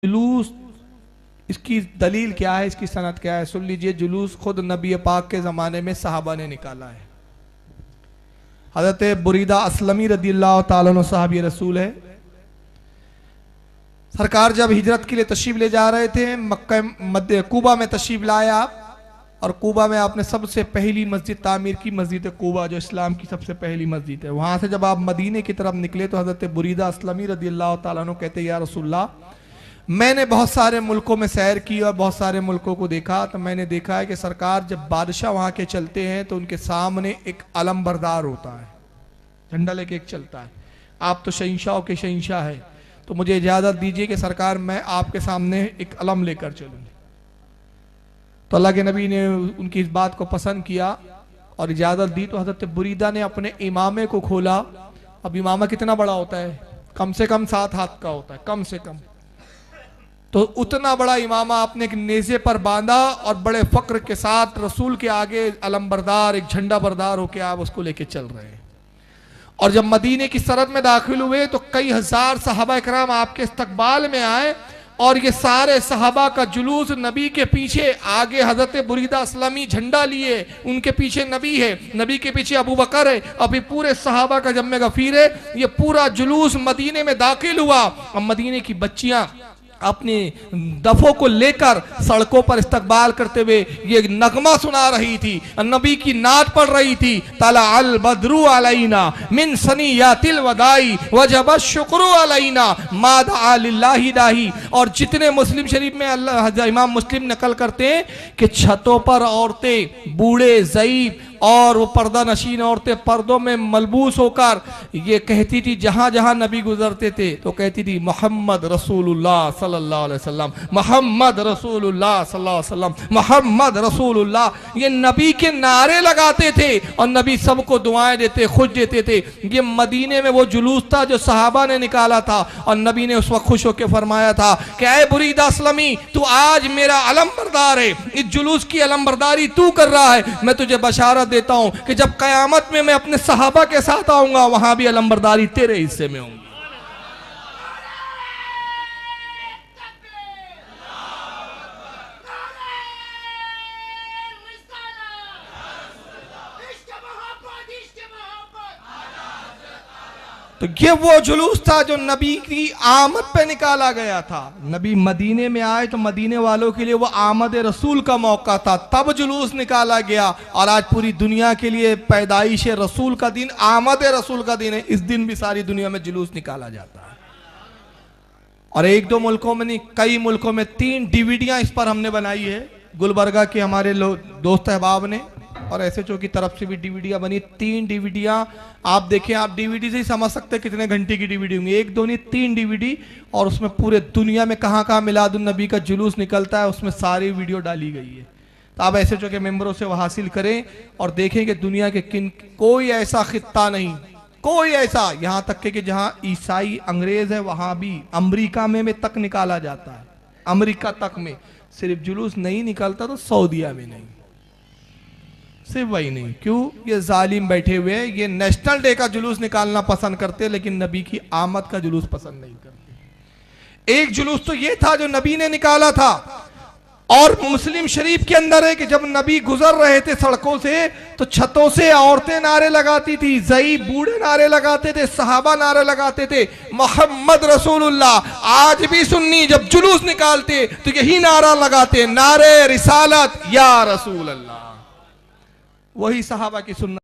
जुलूस, इसकी दलील क्या है, इसकी सनद क्या है? सुन लीजिए। जुलूस खुद नबी पाक के ज़माने में सहाबा ने निकाला है। हज़रत बुरीदा असलमी रदियल्लाहु ताला अन्हु साहब ये रसूल है। सरकार जब हिजरत के लिए तशरीफ ले जा रहे थे, मक्का कूबा में तशरीफ लाया आप, और कूबा में आपने सबसे पहली मस्जिद तामीर की, मस्जिद कूबा जो इस्लाम की सबसे पहली मस्जिद है। वहां से जब आप मदीने की तरफ निकले तो हज़रत बुरीदा असलमी रदियल्लाहु ताला अन्हु कहते, या रसूलल्लाह, मैंने बहुत सारे मुल्कों में सैर की और बहुत सारे मुल्कों को देखा, तो मैंने देखा है कि सरकार जब बादशाह वहाँ के चलते हैं तो उनके सामने एक अलम बरदार होता है, झंडा लेके एक चलता है। आप तो शहंशाहों के शहंशाह है, तो मुझे इजाज़त दीजिए कि सरकार मैं आपके सामने एक अलम लेकर चलूँ। तो अल्लाह के नबी ने उनकी इस बात को पसंद किया और इजाज़त दी। तो हज़रत बुरीदा ने अपने इमामे को खोला। अब इमामा कितना बड़ा होता है? कम से कम 7 हाथ का होता है, कम से कम। तो उतना बड़ा इमामा आपने एक नेज़े पर बांधा और बड़े फक्र के साथ रसूल के आगे अलम बरदार, एक झंडा बरदार होके आप उसको लेके चल रहे हैं। और जब मदीने की सरहद में दाखिल हुए तो कई हजार सहाबा इकराम आपके इस्तकबाल में आए, और ये सारे सहाबा का जुलूस नबी के पीछे, आगे हजरत बुरीदा असलमी झंडा लिए, उनके पीछे नबी है, नबी के पीछे अबू बकर है, अभी पूरे सहाबा का जम्मे गफीर है। ये पूरा जुलूस मदीने में दाखिल हुआ। अब मदीने की बच्चियां अपने दफों को लेकर सड़कों पर इस्तकबाल करते हुए ये नगमा सुना रही थी, नबी की नात पढ़ रही थी, तला अल बद्रु अलैना मिन सनियातिल वदाई वजब शुक्र अलैना मादा लिल्लाहि दाही। और जितने मुस्लिम शरीफ में अल्लाह इमाम मुस्लिम नकल करते हैं कि छतों पर औरतें, बूढ़े, ज़ईफ और वो पर्दा नशीन औरतें पर्दों में मलबूस होकर ये कहती थी, जहां जहां नबी गुजरते थे तो कहती थी मोहम्मद रसूलुल्लाह सल्लल्लाहु अलैहि वसल्लम, मोहम्मद रसूलुल्लाह सल्लल्लाहु अलैहि वसल्लम, मोहम्मद रसूलुल्लाह। ये नबी के नारे लगाते थे और नबी सबको दुआएं देते, खुश देते थे। ये मदीने में वो जुलूस था जो सहाबा ने निकाला था, और नबी ने उस वक्त खुश होकर फरमाया था कि ऐ बुरीदा असलमी, तू आज मेरा अलम बरदार है, इस जुलूस की अलम बरदारी तू कर रहा है। मैं तुझे बशारत देता हूं कि जब कयामत में मैं अपने सहाबा के साथ आऊंगा, वहां भी अलमबरदारी तेरे हिस्से में होंगी। तो ये वो जुलूस था जो नबी की आमद पे निकाला गया था। नबी मदीने में आए तो मदीने वालों के लिए वो आमद रसूल का मौका था, तब जुलूस निकाला गया। और आज पूरी दुनिया के लिए पैदाइश रसूल का दिन, आमद रसूल का दिन है। इस दिन भी सारी दुनिया में जुलूस निकाला जाता है। और एक दो मुल्कों में नहीं, कई मुल्कों में 3 डीवीडियां इस पर हमने बनाई है, गुलबर्गा के हमारे दोस्त अहबाब ने, और एसएचओ की तरफ से भी डीवीडियां बनी। 3 डीवीडियां आप देखें, आप डीवीडी से ही समझ सकते हैं कितने घंटे की डीवीडी होंगी। 1 2 नहीं 3 डीवीडी, और उसमें पूरे दुनिया में कहाँ कहाँ मिलादुन नबी का जुलूस निकलता है, उसमें सारी वीडियो डाली गई है। तो आप एसएचओ के मेंबरों से वो हासिल करें और देखें कि दुनिया के कोई ऐसा खित्ता नहीं, कोई ऐसा, यहाँ तक कि जहाँ ईसाई अंग्रेज है वहाँ भी, अमरीका में तक निकाला जाता है। अमरीका तक में सिर्फ जुलूस नहीं निकलता तो सऊदिया में नहीं, सिर्फ वही नहीं। क्यों? ये जालिम बैठे हुए हैं, ये नेशनल डे का जुलूस निकालना पसंद करते हैं, लेकिन नबी की आमद का जुलूस पसंद नहीं करते। एक जुलूस तो ये था जो नबी ने निकाला था, और मुस्लिम शरीफ के अंदर है कि जब नबी गुजर रहे थे सड़कों से तो छतों से औरतें नारे लगाती थी, ज़ईफ बूढ़े नारे लगाते थे, सहाबा नारे लगाते थे, मोहम्मद रसूलुल्लाह। आज भी सुन्नी जब जुलूस निकालते तो यही नारा लगाते, नारे रिसालत या रसूल अल्लाह। वही सहाबा की सुन्नत।